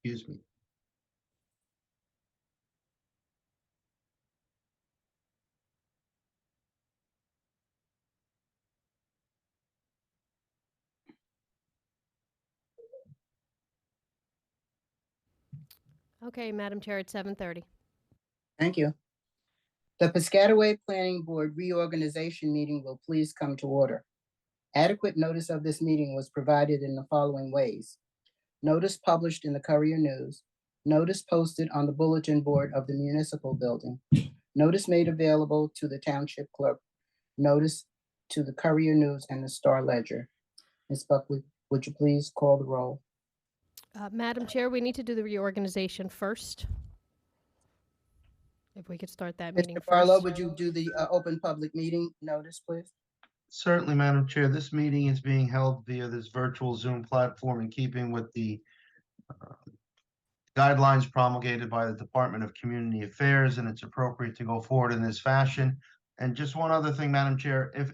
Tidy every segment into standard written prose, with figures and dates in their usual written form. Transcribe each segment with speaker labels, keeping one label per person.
Speaker 1: Excuse me.
Speaker 2: Okay, Madam Chair, it's 7:30.
Speaker 3: Thank you. The Piscataway Planning Board reorganization meeting will please come to order. Adequate notice of this meeting was provided in the following ways. Notice published in the Courier News, notice posted on the bulletin board of the municipal building, notice made available to the township clerk, notice to the Courier News and the Star Ledger. Ms. Buckley, would you please call the roll?
Speaker 2: Madam Chair, we need to do the reorganization first. If we could start that meeting
Speaker 3: Mr. Barlow,
Speaker 2: first.
Speaker 3: would you do the open public meeting notice, please?
Speaker 1: Certainly, Madam Chair. This meeting is being held via this virtual Zoom platform in keeping with the guidelines promulgated by the Department of Community Affairs, and it's appropriate to go forward in this fashion. And just one other thing, Madam Chair, if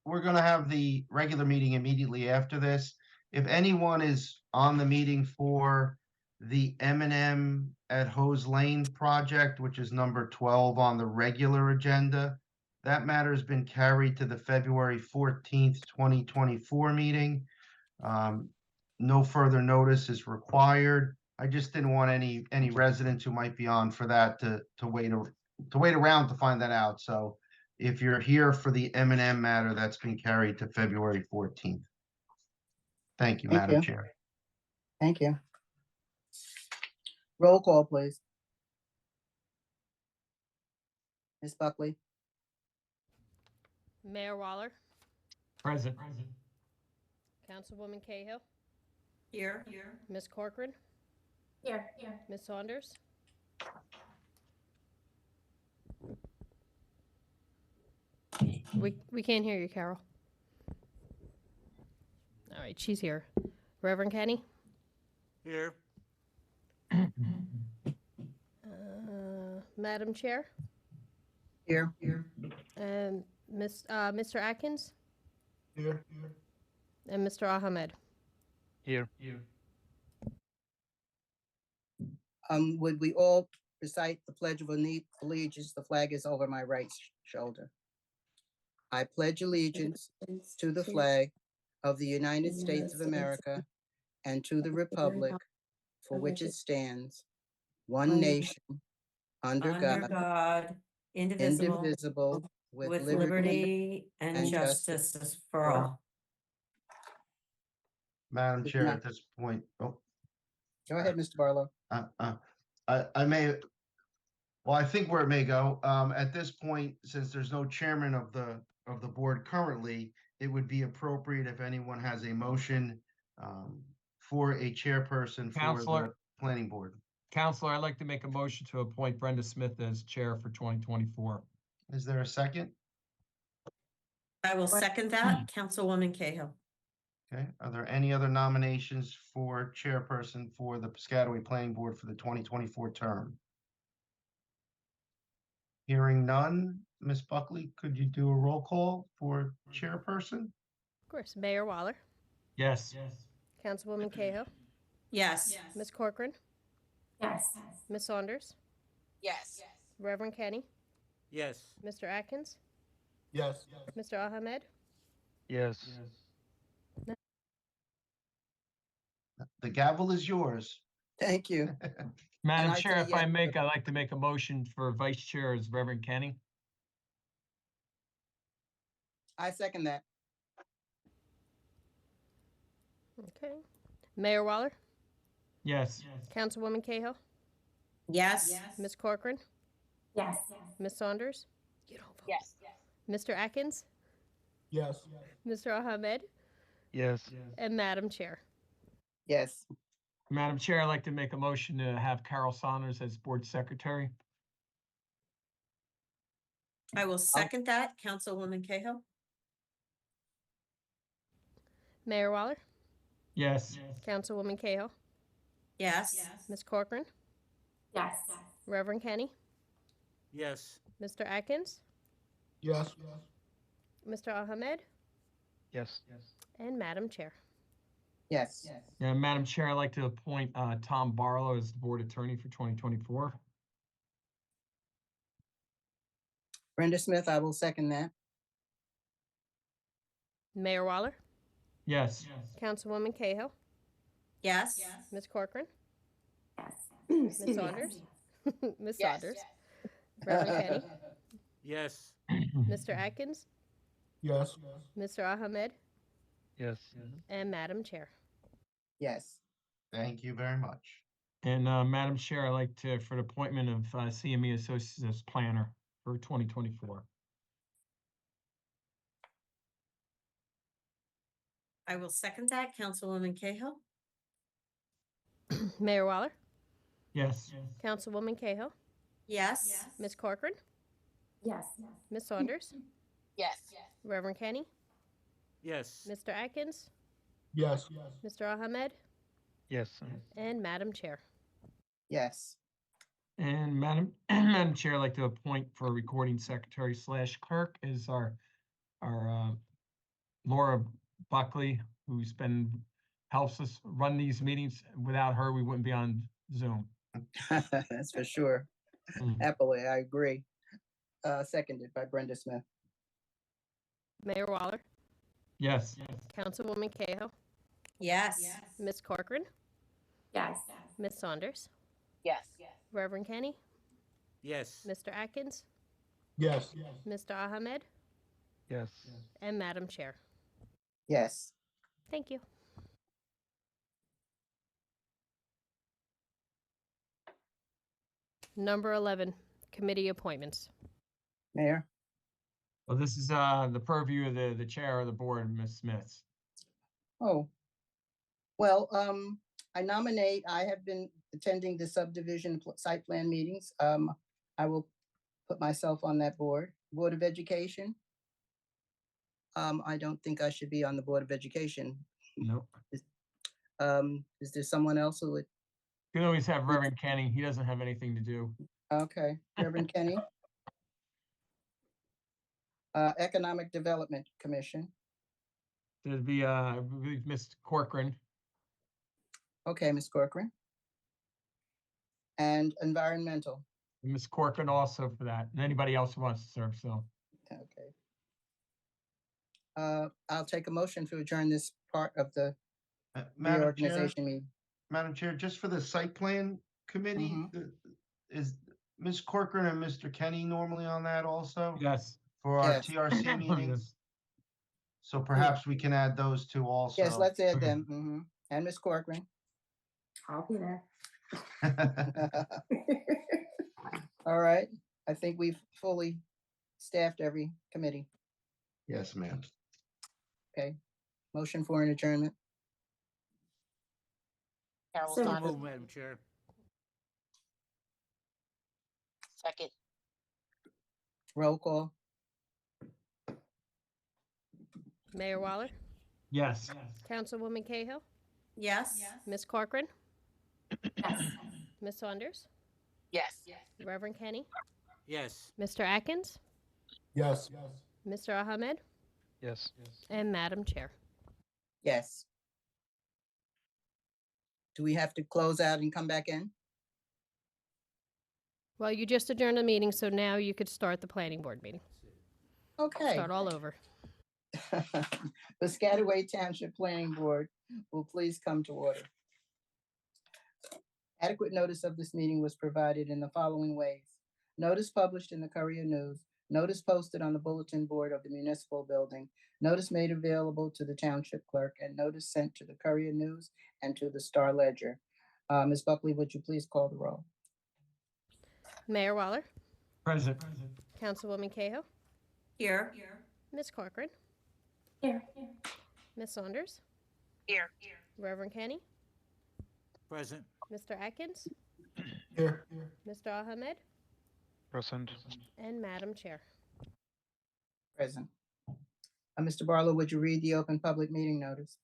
Speaker 1: we're going to have the regular meeting immediately after this, if anyone is on the meeting for the M&M at Hose Lane project, which is number 12 on the regular agenda, that matter has been carried to the February 14th, 2024 meeting. No further notice is required. I just didn't want any residents who might be on for that to wait around to find that out. So if you're here for the M&M matter, that's been carried to February 14th. Thank you, Madam Chair.
Speaker 3: Thank you. Roll call, please. Ms. Buckley?
Speaker 2: Mayor Waller,
Speaker 4: Present.
Speaker 2: Councilwoman Cahill,
Speaker 5: Here.
Speaker 2: Ms. Corcoran,
Speaker 5: Here.
Speaker 2: Ms. Saunders. We can't hear you, Carol. All right, she's here. Reverend Kenny?
Speaker 6: Here.
Speaker 2: Madam Chair?
Speaker 3: Here.
Speaker 2: And Mr. Atkins?
Speaker 6: Here.
Speaker 2: And Mr. Ahmed?
Speaker 6: Here.
Speaker 3: Would we all recite the Pledge of Allegiance? The flag is over my right shoulder. I pledge allegiance to the flag of the United States of America and to the republic for which it stands, one nation, under God, indivisible, with liberty
Speaker 5: and justice for all.
Speaker 1: Madam Chair, at this point,
Speaker 3: Go ahead, Mr. Barlow.
Speaker 1: I may, well, I think where it may go, at this point, since there's no chairman of the board currently, it would be appropriate if anyone has a motion for a chairperson for the
Speaker 4: Counselor.
Speaker 1: planning board.
Speaker 4: Counselor, I'd like to make a motion to appoint Brenda Smith as chair for 2024.
Speaker 1: Is there a second?
Speaker 5: I will second that, Councilwoman Cahill.
Speaker 1: Okay, are there any other nominations for chairperson for the Piscataway Planning Board for the 2024 term? Hearing none, Ms. Buckley, could you do a roll call for chairperson?
Speaker 2: Of course. Mayor Waller,
Speaker 4: Yes.
Speaker 2: Councilwoman Cahill,
Speaker 5: Yes.
Speaker 2: Ms. Corcoran,
Speaker 5: Yes.
Speaker 2: Ms. Saunders,
Speaker 5: Yes.
Speaker 2: Reverend Kenny,
Speaker 6: Yes.
Speaker 2: Mr. Atkins,
Speaker 6: Yes.
Speaker 2: Mr. Ahmed.
Speaker 6: Yes.
Speaker 1: The gavel is yours.
Speaker 3: Thank you.
Speaker 4: Madam
Speaker 3: I
Speaker 4: Chair,
Speaker 3: say
Speaker 4: if I
Speaker 3: yes.
Speaker 4: may, I'd like to make a motion for vice chair as Reverend Kenny.
Speaker 3: I second that.
Speaker 2: Okay. Mayor Waller,
Speaker 4: Yes.
Speaker 2: Councilwoman Cahill,
Speaker 5: Yes.
Speaker 2: Ms. Corcoran,
Speaker 5: Yes.
Speaker 2: Ms. Saunders. You don't vote.
Speaker 5: Yes.
Speaker 2: Mr. Atkins,
Speaker 6: Yes.
Speaker 2: Mr. Ahmed,
Speaker 6: Yes.
Speaker 2: and Madam Chair.
Speaker 3: Yes.
Speaker 4: Madam Chair, I'd like to make a motion to have Carol Saunders as board secretary.
Speaker 5: I will second that, Councilwoman Cahill.
Speaker 2: Mayor Waller,
Speaker 4: Yes.
Speaker 2: Councilwoman Cahill,
Speaker 5: Yes.
Speaker 2: Ms. Corcoran,
Speaker 5: Yes.
Speaker 2: Reverend Kenny,
Speaker 6: Yes.
Speaker 2: Mr. Atkins,
Speaker 6: Yes.
Speaker 2: Mr. Ahmed,
Speaker 6: Yes.
Speaker 2: and Madam Chair.
Speaker 3: Yes.
Speaker 4: Yeah, Madam Chair, I'd like to appoint Tom Barlow as the board attorney for 2024.
Speaker 3: Brenda Smith, I will second that.
Speaker 2: Mayor Waller,
Speaker 4: Yes.
Speaker 2: Councilwoman Cahill,
Speaker 5: Yes.
Speaker 2: Ms. Corcoran,
Speaker 5: Yes.
Speaker 2: Ms. Saunders, Ms. Saunders, Reverend Kenny,
Speaker 6: Yes.
Speaker 2: Mr. Atkins,
Speaker 6: Yes.
Speaker 2: Mr. Ahmed,
Speaker 6: Yes.
Speaker 2: and Madam Chair.
Speaker 3: Yes.
Speaker 1: Thank you very much.
Speaker 4: And Madam Chair, I'd like to, for the appointment of CME Associates as planner for 2024.
Speaker 5: I will second that. Councilwoman Cahill?
Speaker 2: Mayor Waller,
Speaker 4: Yes.
Speaker 2: Councilwoman Cahill,
Speaker 5: Yes.
Speaker 2: Ms. Corcoran,
Speaker 5: Yes.
Speaker 2: Ms. Saunders,
Speaker 3: Yes.
Speaker 2: Reverend Kenny,
Speaker 6: Yes.
Speaker 2: Mr. Atkins,
Speaker 6: Yes.
Speaker 2: Mr. Ahmed,
Speaker 6: Yes.
Speaker 2: and Madam Chair.
Speaker 3: Yes.
Speaker 4: And Madam Chair, I'd like to appoint for recording secretary / clerk is our Laura Buckley, who's helps us run these meetings. Without her, we wouldn't be on Zoom.
Speaker 3: That's for sure.
Speaker 4: Mm.
Speaker 3: Happily, I agree. Seconded by Brenda Smith.
Speaker 2: Mayor Waller,
Speaker 4: Yes.
Speaker 2: Councilwoman Cahill,
Speaker 5: Yes.
Speaker 2: Ms. Corcoran,
Speaker 5: Yes.
Speaker 2: Ms. Saunders,
Speaker 3: Yes.
Speaker 2: Reverend Kenny,
Speaker 6: Yes.
Speaker 2: Mr. Atkins,
Speaker 6: Yes.
Speaker 2: Mr. Ahmed,
Speaker 6: Yes.
Speaker 2: and Madam Chair.
Speaker 3: Yes.
Speaker 2: Thank you. Number 11, committee appointments.
Speaker 3: Mayor?
Speaker 4: Well, this is the purview of the chair of the board, Ms. Smith.
Speaker 3: Oh. Well, I have been attending the subdivision site plan meetings. I will put myself on that board. Board of Education. I don't think I should be on the Board of Education.
Speaker 4: Nope.
Speaker 3: Is there someone else who would?
Speaker 4: You can always have Reverend Kenny. He doesn't have anything to do.
Speaker 3: Okay, Reverend Kenny. Economic Development Commission.
Speaker 4: There'd be, I believe, Ms. Corcoran.
Speaker 3: Okay, Ms. Corcoran. And Environmental.
Speaker 4: Ms. Corcoran also for that, and anybody else who wants to serve, so.
Speaker 3: Okay. I'll take a motion to adjourn this part of the
Speaker 1: Madam Chair,
Speaker 3: reorganization meeting.
Speaker 1: Madam Chair, just for the site plan committee, is Ms. Corcoran and Mr. Kenny normally on that also?
Speaker 4: Yes.
Speaker 1: For our
Speaker 3: Yes.
Speaker 1: TRC meetings? So perhaps we can add those two also.
Speaker 3: Yes, let's add
Speaker 4: Okay.
Speaker 3: them. And Ms. Corcoran.
Speaker 5: I'll be there.
Speaker 3: All right, I think we've fully staffed every committee.
Speaker 1: Yes, ma'am.
Speaker 3: Okay, motion for an adjournment.
Speaker 7: Carol
Speaker 5: So
Speaker 7: Saunders,
Speaker 6: Move, Madam Chair.
Speaker 7: second.
Speaker 3: Roll call.
Speaker 2: Mayor Waller,
Speaker 4: Yes.
Speaker 2: Councilwoman Cahill,
Speaker 5: Yes.
Speaker 2: Ms. Corcoran,
Speaker 5: Yes.
Speaker 2: Ms. Saunders,
Speaker 3: Yes.
Speaker 2: Reverend Kenny,
Speaker 6: Yes.
Speaker 2: Mr. Atkins,
Speaker 6: Yes.
Speaker 2: Mr. Ahmed,
Speaker 6: Yes.
Speaker 2: and Madam Chair.
Speaker 3: Yes. Do we have to close out and come back in?
Speaker 2: Well, you just adjourned the meeting, so now you could start the planning board meeting.
Speaker 3: Okay.
Speaker 2: Start all over.
Speaker 3: The Piscataway Township Planning Board will please come to order. Adequate notice of this meeting was provided in the following ways. Notice published in the Courier News, notice posted on the bulletin board of the municipal building, notice made available to the township clerk, and notice sent to the Courier News and to the Star Ledger. Ms. Buckley, would you please call the roll?
Speaker 2: Mayor Waller,
Speaker 4: Present.
Speaker 2: Councilwoman Cahill,
Speaker 5: Here.
Speaker 2: Ms. Corcoran,
Speaker 5: Here.
Speaker 2: Ms. Saunders,
Speaker 7: Here.
Speaker 2: Reverend Kenny,
Speaker 6: Present.
Speaker 2: Mr. Atkins,
Speaker 6: Here.
Speaker 2: Mr. Ahmed,
Speaker 6: Present.
Speaker 2: and Madam Chair.
Speaker 3: Present. Mr. Barlow, would you read the open public meeting notice?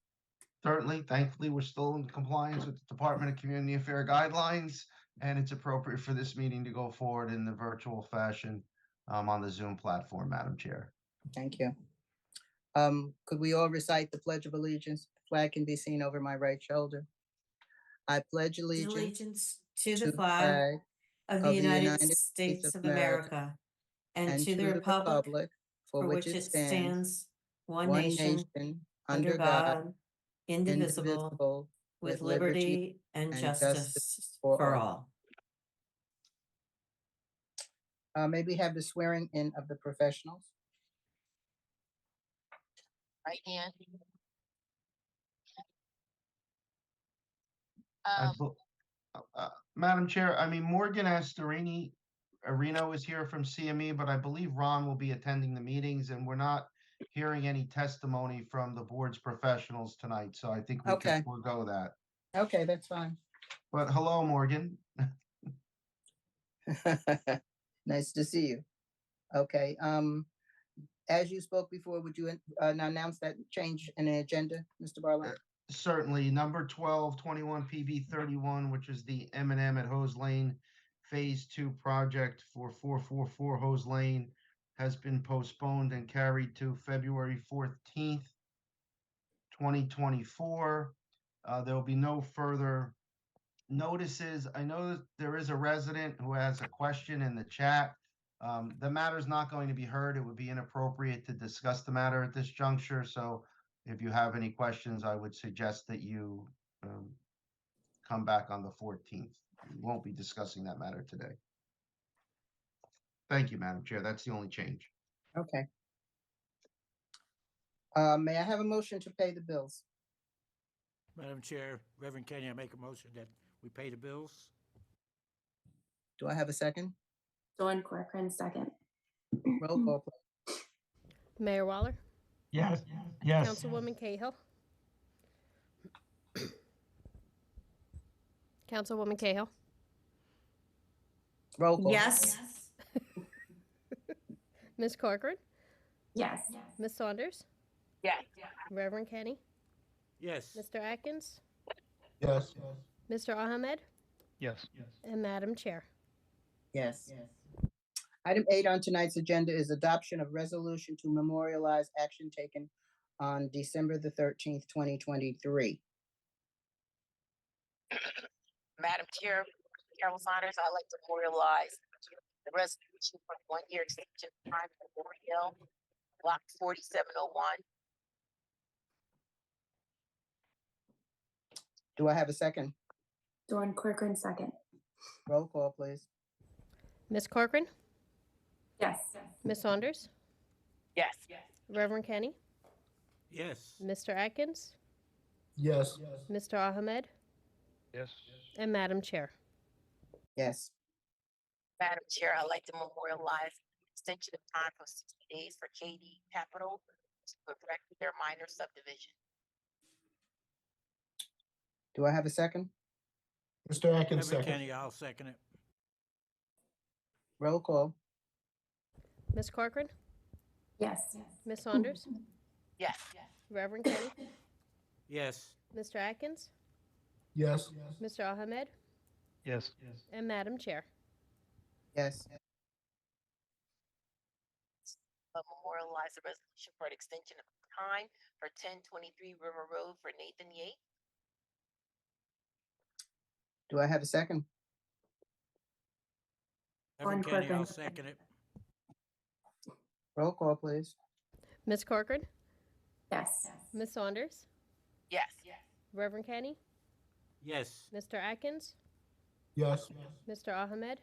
Speaker 1: Certainly, thankfully, we're still in compliance with the Department of Community Affairs guidelines, and it's appropriate for this meeting to go forward in the virtual fashion on the Zoom platform, Madam Chair.
Speaker 3: Thank you. Could we all recite the Pledge of Allegiance? flag can be seen over my right shoulder. I pledge allegiance
Speaker 5: Allegiance to
Speaker 3: to
Speaker 5: the
Speaker 3: the
Speaker 5: flag
Speaker 3: flag
Speaker 5: of the United States of America and to the republic
Speaker 3: for which it stands,
Speaker 5: one
Speaker 3: one
Speaker 5: nation,
Speaker 3: nation,
Speaker 5: under God, indivisible,
Speaker 3: indivisible,
Speaker 5: with liberty and
Speaker 3: and
Speaker 5: justice
Speaker 3: for
Speaker 5: for
Speaker 3: all.
Speaker 5: all.
Speaker 3: May we have the swearing in of the professionals?
Speaker 7: Right hand.
Speaker 1: I
Speaker 7: Um,
Speaker 1: bel- Madam Chair, I mean, Morgan Astorini, Areno is here from CME, but I believe Ron will be attending the meetings and we're not hearing any testimony from the board's professionals tonight, so I think we
Speaker 3: Okay.
Speaker 1: can forego that.
Speaker 3: Okay, that's fine.
Speaker 1: But hello, Morgan.
Speaker 3: Nice to see you. Okay, as you spoke before, would you announce that change in the agenda, Mr. Barlow?
Speaker 1: Certainly, number 1221 PB 31, which is the M&M at Hose Lane Phase 2 project for 444 Hose Lane, has been postponed and carried to February 14th, 2024. There will be no further notices. I know that there is a resident who has a question in the chat. The matter is not going to be heard. It would be inappropriate to discuss the matter at this juncture. So if you have any questions, I would suggest that you come back on the 14th. We won't be discussing that matter today. Thank you, Madam Chair. That's the only change.
Speaker 3: Okay. May I have a motion to pay the bills?
Speaker 6: Madam Chair, Reverend Kenny, I make a motion that we pay the bills.
Speaker 3: Do I have a second?
Speaker 8: Dawn Corcoran, second.
Speaker 3: Roll call, please.
Speaker 2: Mayor Waller,
Speaker 4: Yes, yes.
Speaker 2: Councilwoman Cahill. Councilwoman Cahill,
Speaker 3: Roll call.
Speaker 5: Yes,
Speaker 2: Ms. Corcoran,
Speaker 8: Yes.
Speaker 2: Ms. Saunders,
Speaker 7: yes.
Speaker 2: Reverend Kenny,
Speaker 6: Yes.
Speaker 2: Mr. Atkins,
Speaker 6: Yes.
Speaker 2: Mr. Ahmed,
Speaker 6: Yes.
Speaker 2: and Madam Chair.
Speaker 3: Yes. Item 8 on tonight's agenda is adoption of resolution to memorialize action taken on December the 13th, 2023.
Speaker 7: Madam Chair, Carol Saunders, I'd like to memorialize the resolution for 1 year extension time memorial, block 4701.
Speaker 3: Do I have a second?
Speaker 8: Dawn Corcoran, second.
Speaker 3: Roll call, please.
Speaker 2: Ms. Corcoran,
Speaker 8: Yes.
Speaker 2: Ms. Saunders,
Speaker 7: Yes.
Speaker 2: Reverend Kenny,
Speaker 6: Yes.
Speaker 2: Mr. Atkins,
Speaker 6: Yes.
Speaker 2: Mr. Ahmed,
Speaker 6: Yes.
Speaker 2: and Madam Chair.
Speaker 3: Yes.
Speaker 7: Madam Chair, I'd like to memorialize extension of time for 60 days for KD Capital to correct their minor subdivision.
Speaker 3: Do I have a second?
Speaker 6: Mr. Atkins, Reverend Kenny, I'll second it.
Speaker 3: Roll call.
Speaker 2: Ms. Corcoran,
Speaker 8: Yes.
Speaker 2: Ms. Saunders,
Speaker 7: Yes.
Speaker 2: Reverend Kenny,
Speaker 6: Yes.
Speaker 2: Mr. Atkins,
Speaker 6: Yes.
Speaker 2: Mr. Ahmed,
Speaker 6: Yes.
Speaker 2: and Madam Chair.
Speaker 3: Yes.
Speaker 7: Memorialize the resolution for an extension of time for 1023 River Road for Nathan Yates.
Speaker 3: Do I have a second?
Speaker 6: Reverend
Speaker 8: Dawn
Speaker 6: Kenny, I'll
Speaker 8: Corcoran.
Speaker 6: second it.
Speaker 3: Roll call, please.
Speaker 2: Ms. Corcoran,
Speaker 8: Yes.
Speaker 2: Ms. Saunders,
Speaker 7: Yes.
Speaker 2: Reverend Kenny,
Speaker 6: Yes.
Speaker 2: Mr. Atkins,
Speaker 6: Yes.
Speaker 2: Mr. Ahmed,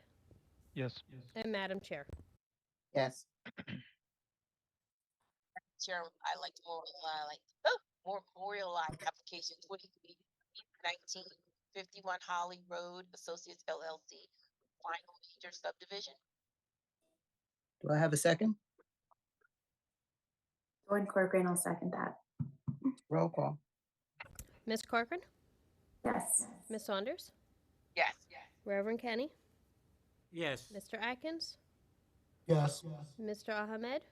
Speaker 6: Yes.
Speaker 2: and Madam Chair.
Speaker 3: Yes.
Speaker 7: Chair, I'd like to memorialize application 231951 Holly Road Associates LLC, final major subdivision.
Speaker 3: Do I have a second?
Speaker 8: Dawn Corcoran, I'll second that.
Speaker 3: Roll call.
Speaker 2: Ms. Corcoran,
Speaker 8: Yes.
Speaker 2: Ms. Saunders,
Speaker 7: Yes.
Speaker 2: Reverend Kenny,
Speaker 6: Yes.
Speaker 2: Mr. Atkins,
Speaker 6: Yes.
Speaker 2: Mr. Ahmed,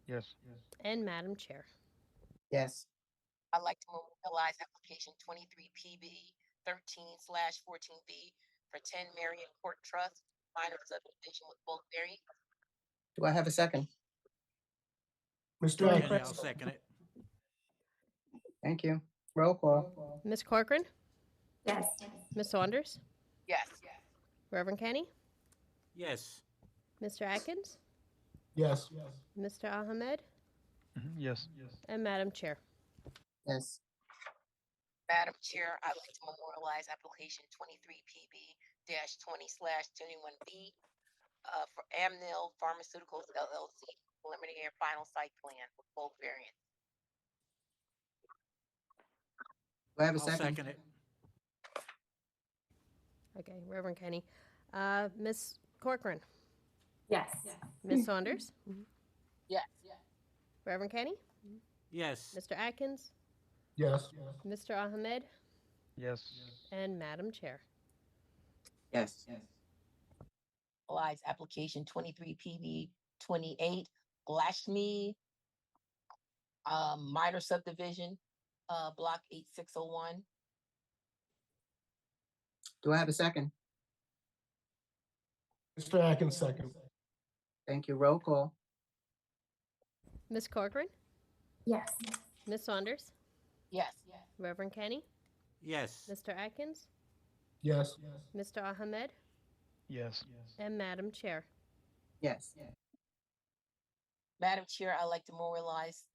Speaker 6: Yes.
Speaker 2: and Madam Chair.
Speaker 3: Yes.
Speaker 7: I'd like to memorialize application 23PB 13/14B for 10 Marion Court Trust, minor subdivision with bulk variance.
Speaker 3: Do I have a second?
Speaker 6: Mr. Kenny, I'll second it.
Speaker 3: Thank you. Roll call.
Speaker 2: Ms. Corcoran,
Speaker 8: Yes.
Speaker 2: Ms. Saunders,
Speaker 7: Yes.
Speaker 2: Reverend Kenny,
Speaker 6: Yes.
Speaker 2: Mr. Atkins,
Speaker 6: Yes.
Speaker 2: Mr. Ahmed,
Speaker 9: Yes.
Speaker 2: and Madam Chair.
Speaker 3: Yes.
Speaker 7: Madam Chair, I'd like to memorialize application 23PB-20/21B for Amneal Pharmaceuticals LLC, preliminary and final site plan with bulk variant.
Speaker 3: Do I have a
Speaker 6: I'll
Speaker 3: second?
Speaker 6: second it.
Speaker 2: Okay, Reverend Kenny. Ms. Corcoran,
Speaker 8: Yes.
Speaker 2: Ms. Saunders,
Speaker 7: Yes.
Speaker 2: Reverend Kenny,
Speaker 6: Yes.
Speaker 2: Mr. Atkins,
Speaker 6: Yes.
Speaker 2: Mr. Ahmed,
Speaker 9: Yes.
Speaker 2: and Madam Chair.
Speaker 3: Yes.
Speaker 7: Lies application 23PB-28 Glashme minor subdivision, block 8601.
Speaker 3: Do I have a second?
Speaker 6: Mr. Atkins, second.
Speaker 3: Thank you. Roll call.
Speaker 2: Ms. Corcoran,
Speaker 8: Yes.
Speaker 2: Ms. Saunders,
Speaker 7: Yes.
Speaker 2: Reverend Kenny,
Speaker 6: Yes.
Speaker 2: Mr. Atkins,
Speaker 6: Yes.
Speaker 2: Mr. Ahmed,
Speaker 9: Yes.
Speaker 2: and Madam Chair.
Speaker 3: Yes.
Speaker 7: Madam Chair, I'd like to memorialize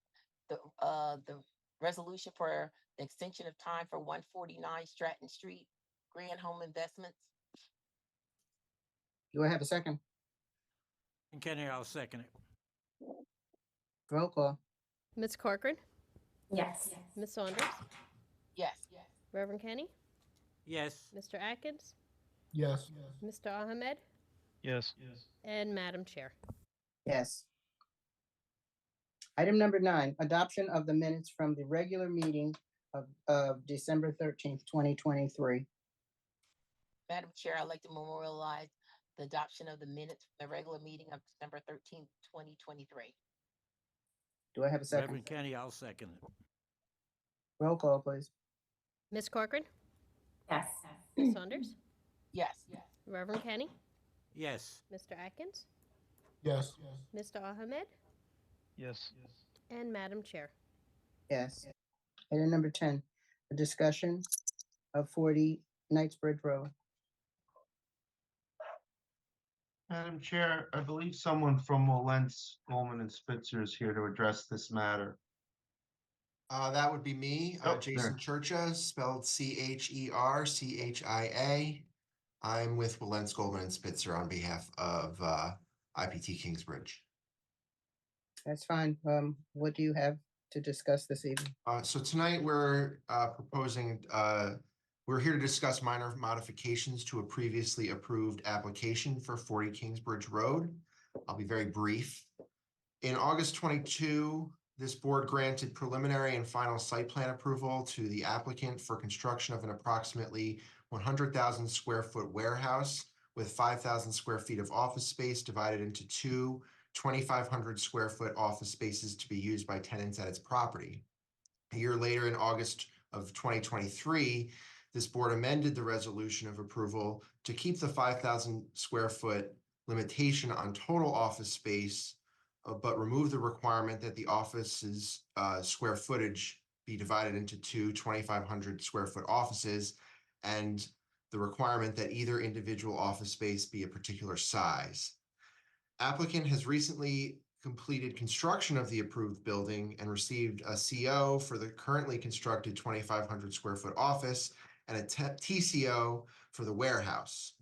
Speaker 7: the resolution for the extension of time for 149 Stratton Street, Grand Home Investments.
Speaker 3: Do I have a second?
Speaker 6: And Kenny, I'll second it.
Speaker 3: Roll call.
Speaker 2: Ms. Corcoran,
Speaker 8: Yes.
Speaker 2: Ms. Saunders,
Speaker 7: Yes.
Speaker 2: Reverend Kenny,
Speaker 6: Yes.
Speaker 2: Mr. Atkins,
Speaker 6: Yes.
Speaker 2: Mr. Ahmed,
Speaker 9: Yes.
Speaker 2: and Madam Chair.
Speaker 3: Yes. Item number 9, adoption of the minutes from the regular meeting of December 13th, 2023.
Speaker 7: Madam Chair, I'd like to memorialize the adoption of the minutes from the regular meeting of December 13th, 2023.
Speaker 3: Do I have a second?
Speaker 6: Reverend Kenny, I'll second it.
Speaker 3: Roll call, please.
Speaker 2: Ms. Corcoran,
Speaker 8: Yes.
Speaker 2: Ms. Saunders,
Speaker 7: Yes.
Speaker 2: Reverend Kenny,
Speaker 6: Yes.
Speaker 2: Mr. Atkins,
Speaker 6: Yes.
Speaker 2: Mr. Ahmed,
Speaker 9: Yes.
Speaker 2: and Madam Chair.
Speaker 3: Yes. Item number 10, a discussion of 40 Knightsbridge Road.
Speaker 1: Madam Chair, I believe someone from Wilentz, Goldman and Spitzer is here to address this matter.
Speaker 10: That would be me,
Speaker 1: Oh,
Speaker 10: Jason Churcha, spelled Cherchia. I'm with Wilentz, Goldman and Spitzer on behalf of IPT Kingsbridge.
Speaker 3: That's fine. What do you have to discuss this evening?
Speaker 10: So tonight we're we're here to discuss minor modifications to a previously approved application for 40 Kingsbridge Road. I'll be very brief. In August 22, this board granted preliminary and final site plan approval to the applicant for construction of an approximately 100,000 square foot warehouse with 5,000 square feet of office space divided into two 2,500 square foot office spaces to be used by tenants at its property. A year later, in August of 2023, this board amended the resolution of approval to keep the 5,000 square foot limitation on total office space, but remove the requirement that the office's square footage be divided into two 2,500 square foot offices, and the requirement that either individual office space be a particular size. Applicant has recently completed construction of the approved building and received a CO for the currently constructed 2,500 square foot office and a TCO for the warehouse.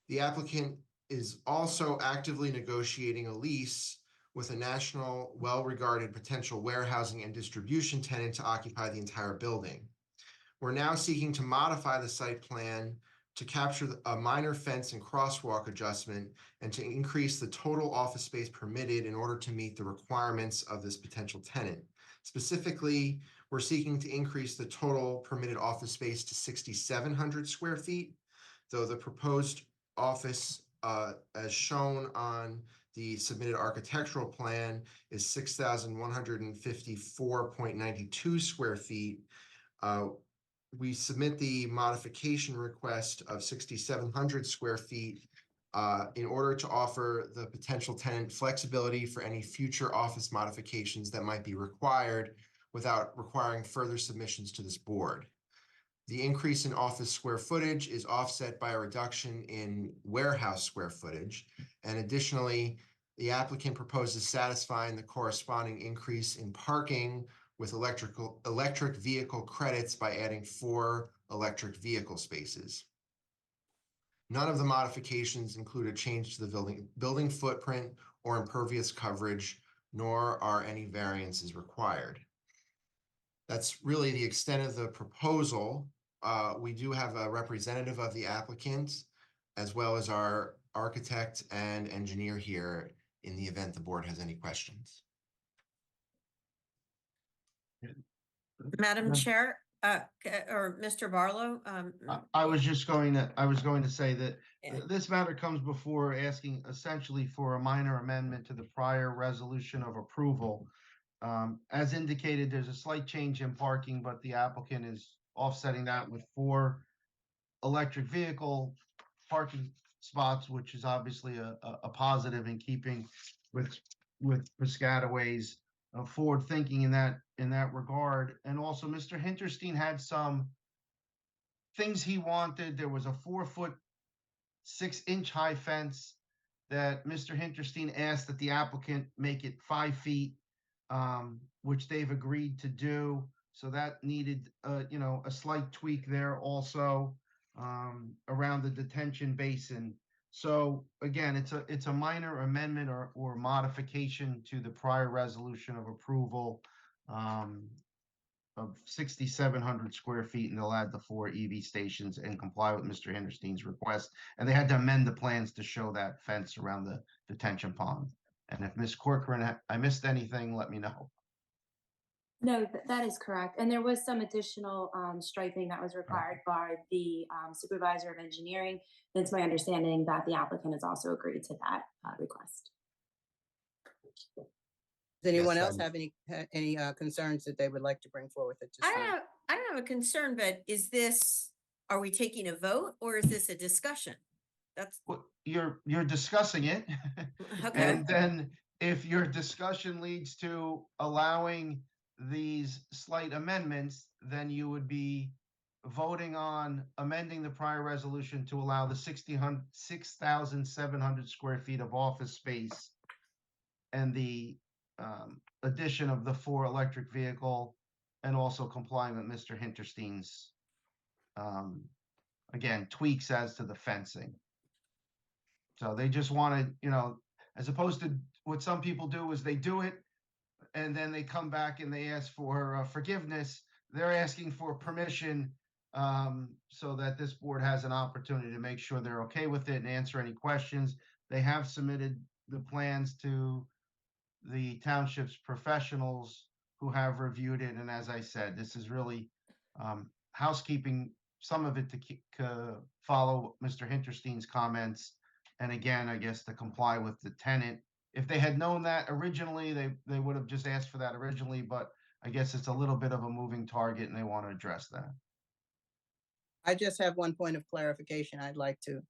Speaker 10: The applicant is also actively negotiating a lease with a national, well-regarded potential warehousing and distribution tenant to occupy the entire building. We're now seeking to modify the site plan to capture a minor fence and crosswalk adjustment and to increase the total office space permitted in order to meet the requirements of this potential tenant. Specifically, we're seeking to increase the total permitted office space to 6,700 square feet, though the proposed office, as shown on the submitted architectural plan, is 6,154.92 square feet. We submit the modification request of 6,700 square feet in order to offer the potential tenant flexibility for any future office modifications that might be required without requiring further submissions to this board. The increase in office square footage is offset by a reduction in warehouse square footage. And additionally, the applicant proposes satisfying the corresponding increase in parking with electric vehicle credits by adding 4 electric vehicle spaces. None of the modifications include a change to the building footprint or impervious coverage, nor are any variances required. That's really the extent of the proposal. We do have a representative of the applicant, as well as our architect and engineer here in the event the board has any questions.
Speaker 5: Madam
Speaker 1: Madam-
Speaker 5: Chair, or Mr. Barlow,
Speaker 1: I was going to say that
Speaker 5: Yeah.
Speaker 1: this matter comes before asking essentially for a minor amendment to the prior resolution of approval. As indicated, there's a slight change in parking, but the applicant is offsetting that with 4 electric vehicle parking spots, which is obviously a positive in keeping with Piscataway's forward thinking in that regard. And also, Mr. Hinterstein had some things he wanted. There was a 4-foot, 6-inch high fence that Mr. Hinterstein asked that the applicant make it 5 feet, which they've agreed to do. So that needed, a slight tweak there also around the detention basin. So again, it's a minor amendment or modification to the prior resolution of approval of 6,700 square feet, and they'll add the 4 EV stations and comply with Mr. Hinterstein's request. And they had to amend the plans to show that fence around the detention pond. And if Ms. Corcoran, I missed anything, let me know.
Speaker 8: No, that is correct. And there was some additional striping that was required by the supervisor of engineering. And it's my understanding that the applicant has also agreed to that request.
Speaker 3: Does anyone
Speaker 10: Yes,
Speaker 3: else have any concerns that they would like to bring forward at this time?
Speaker 5: I don't have a concern, but are we taking a vote or is this a discussion? That's
Speaker 1: Well, you're discussing it.
Speaker 5: okay.
Speaker 1: And then if your discussion leads to allowing these slight amendments, then you would be voting on amending the prior resolution to allow the 6,700 square feet of office space and the addition of the 4 electric vehicle, and also complying with Mr. Hinterstein's again, tweaks as to the fencing. So they just wanted, as opposed to what some people do is they do it and then they come back and they ask for forgiveness. They're asking for permission so that this board has an opportunity to make sure they're okay with it and answer any questions. They have submitted the plans to the township's professionals who have reviewed it. And as I said, this is really housekeeping, some of it to follow Mr. Hinterstein's comments. And again, I guess to comply with the tenant. If they had known that originally, they would have just asked for that originally, but I guess it's a little bit of a moving target and they want to address that.
Speaker 3: I just have one point of clarification I'd like to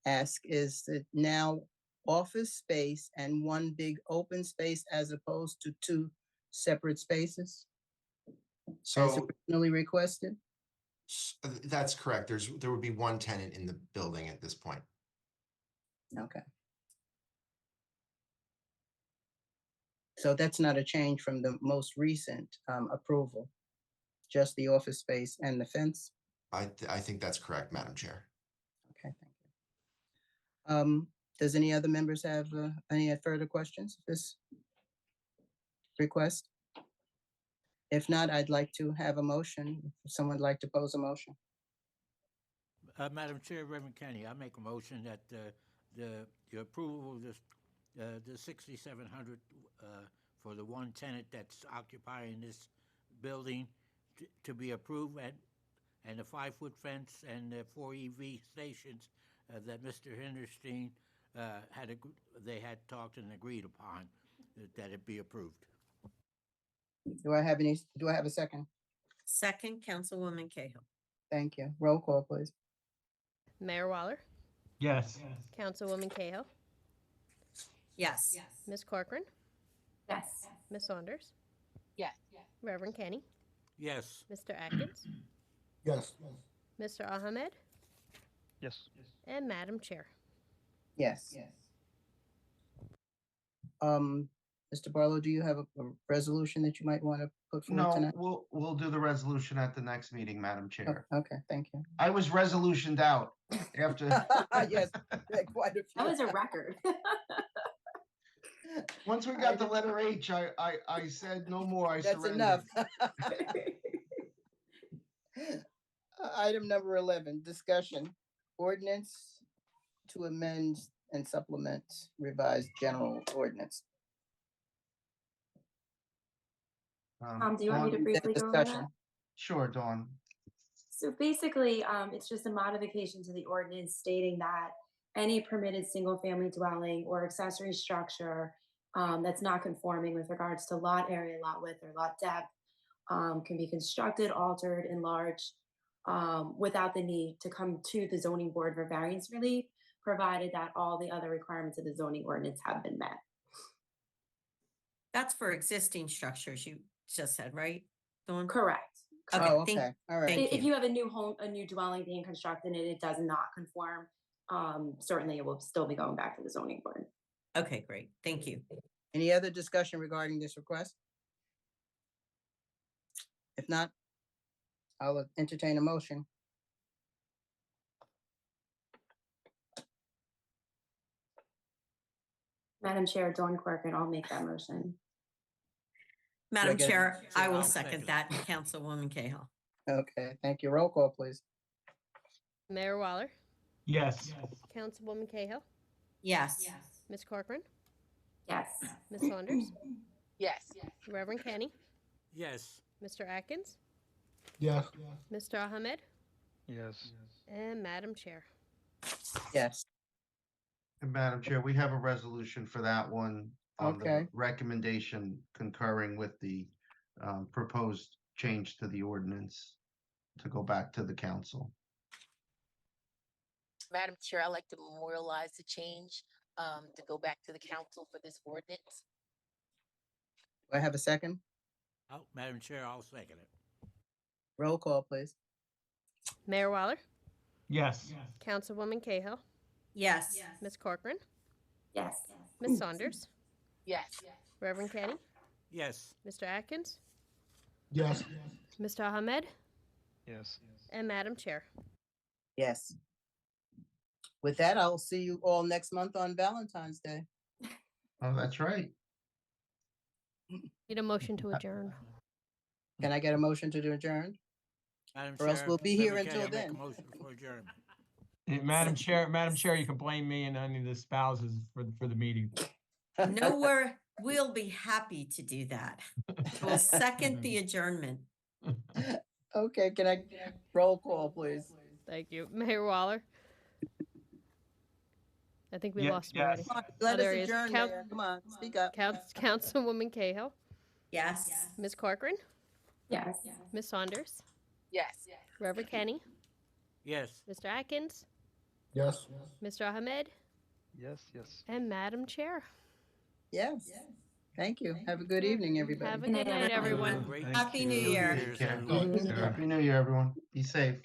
Speaker 3: ask. Is that now office space and one big open space as opposed to 2 separate spaces as
Speaker 10: So
Speaker 3: originally requested?
Speaker 10: that's correct. There would be 1 tenant in the building at this point.
Speaker 3: Okay. So that's not a change from the most recent approval, just the office space and the fence?
Speaker 10: I think that's correct, Madam Chair.
Speaker 3: Okay, thank you. Does any other members have any further questions of this request? If not, I'd like to have a motion. If someone would like to pose a motion.
Speaker 6: Madam Chair, Reverend Kenny, I make a motion that the approval of this, the 6,700 for the 1 tenant that's occupying this building to be approved, and the 5-foot fence and the 4 EV stations that Mr. Hinterstein they had talked and agreed upon, that it be approved.
Speaker 3: Do I have a second?
Speaker 5: Second, Councilwoman Cahill.
Speaker 3: Thank you. Roll call, please.
Speaker 2: Mayor Waller,
Speaker 4: Yes.
Speaker 2: Councilwoman Cahill,
Speaker 5: Yes.
Speaker 2: Ms. Corcoran,
Speaker 8: Yes.
Speaker 2: Ms. Saunders,
Speaker 7: Yes.
Speaker 2: Reverend Kenny,
Speaker 6: Yes.
Speaker 2: Mr. Atkins,
Speaker 10: Yes.
Speaker 2: Mr. Ahmed,
Speaker 9: Yes.
Speaker 2: and Madam Chair.
Speaker 3: Yes. Mr. Barlow, do you have a resolution that you might want to put forward
Speaker 1: No,
Speaker 3: tonight?
Speaker 1: we'll do the resolution at the next meeting, Madam
Speaker 3: Oh,
Speaker 1: Chair.
Speaker 3: okay, thank you.
Speaker 1: I was resolutioned out after.
Speaker 3: Yes, quite a few.
Speaker 8: That was a record.
Speaker 1: Once we got the letter H, I said no more, I
Speaker 3: That's
Speaker 1: surrendered.
Speaker 3: enough. Item number 11, discussion, ordinance to amend and supplement revised general ordinance.
Speaker 8: Do you want me to
Speaker 1: Dawn-
Speaker 8: briefly go over
Speaker 3: Discussion.
Speaker 8: that?
Speaker 1: Sure, Dawn.
Speaker 8: So basically, it's just a modification to the ordinance stating that any permitted single-family dwelling or accessory structure that's not conforming with regards to lot area, lot width, or lot depth can be constructed, altered, enlarged without the need to come to the zoning board for variance relief, provided that all the other requirements of the zoning ordinance have been met.
Speaker 5: That's for existing structures, you just said, right? Dawn?
Speaker 8: Correct.
Speaker 5: Okay,
Speaker 3: Oh,
Speaker 5: thank-
Speaker 3: okay, all right.
Speaker 5: thank
Speaker 8: If
Speaker 5: you.
Speaker 8: you have a new home, a new dwelling being constructed and it does not conform, certainly it will still be going back to the zoning board.
Speaker 5: Okay, great. Thank you.
Speaker 3: Any other discussion regarding this request? If not, I'll entertain a motion.
Speaker 8: Madam Chair, Dawn Corcoran, I'll make that motion.
Speaker 5: Madam
Speaker 3: get-
Speaker 5: Chair, I
Speaker 6: Sure,
Speaker 5: will
Speaker 6: I'll
Speaker 5: second
Speaker 6: second
Speaker 5: that. Councilwoman Cahill.
Speaker 3: Okay, thank you. Roll call, please.
Speaker 2: Mayor Waller,
Speaker 4: Yes.
Speaker 2: Councilwoman Cahill,
Speaker 5: Yes.
Speaker 2: Ms. Corcoran,
Speaker 8: Yes.
Speaker 2: Ms. Saunders,
Speaker 7: Yes.
Speaker 2: Reverend Kenny,
Speaker 6: Yes.
Speaker 2: Mr. Atkins,
Speaker 10: Yes.
Speaker 2: Mr. Ahmed,
Speaker 9: Yes.
Speaker 2: and Madam Chair.
Speaker 3: Yes,
Speaker 1: And Madam Chair, we have a resolution for that one. On the
Speaker 3: Okay.
Speaker 1: recommendation concurring with the proposed change to the ordinance to go back to the council.
Speaker 7: Madam Chair, I'd like to memorialize the change to go back to the council for this ordinance.
Speaker 3: do I have a second?
Speaker 6: Oh, Madam Chair, I'll second it.
Speaker 3: Roll call, please.
Speaker 2: Mayor Waller,
Speaker 4: Yes.
Speaker 2: Councilwoman Cahill,
Speaker 5: Yes.
Speaker 2: Ms. Corcoran,
Speaker 8: Yes.
Speaker 2: Ms. Saunders,
Speaker 7: Yes.
Speaker 2: Reverend Kenny,
Speaker 6: Yes.
Speaker 2: Mr. Atkins,
Speaker 10: Yes.
Speaker 2: Mr. Ahmed,
Speaker 9: Yes.
Speaker 2: and Madam Chair.
Speaker 3: Yes. With that, I'll see you all next month on Valentine's Day.
Speaker 1: Oh, that's right.
Speaker 2: Need a motion to adjourn.
Speaker 3: Can I get a motion to adjourn?
Speaker 6: Madam
Speaker 3: Or else
Speaker 6: Chair,
Speaker 3: we'll be here
Speaker 6: Reverend
Speaker 3: until
Speaker 6: Kenny, I make a
Speaker 3: then.
Speaker 6: motion for adjournment.
Speaker 4: Madam Chair, you can blame me and any of the spouses for the meeting.
Speaker 5: No, we'll be happy to do that. We'll second the adjournment.
Speaker 3: Okay, can I roll call, please?
Speaker 2: Thank you. Mayor Waller. I think we
Speaker 4: Ye-
Speaker 2: lost him
Speaker 4: yes.
Speaker 2: already.
Speaker 3: Come on, Let
Speaker 2: there
Speaker 3: us
Speaker 2: he is.
Speaker 3: adjourn,
Speaker 2: Count-
Speaker 3: Mayor. Come on, speak up.
Speaker 2: Councilwoman Cahill,
Speaker 5: Yes.
Speaker 2: Ms. Corcoran,
Speaker 8: Yes.
Speaker 2: Ms. Saunders,
Speaker 7: Yes.
Speaker 2: Reverend Kenny,
Speaker 6: Yes.
Speaker 2: Mr. Atkins,
Speaker 10: Yes.
Speaker 2: Mr. Ahmed,
Speaker 9: Yes. Yes.
Speaker 2: and Madam Chair.
Speaker 3: Yes, thank you. Have a good evening, everybody.
Speaker 2: Have a good night, everyone.
Speaker 6: Great
Speaker 5: Happy New
Speaker 6: New
Speaker 5: Year.
Speaker 6: Year's,
Speaker 1: Take care.
Speaker 6: everyone.
Speaker 1: Happy New Year, everyone. Be safe.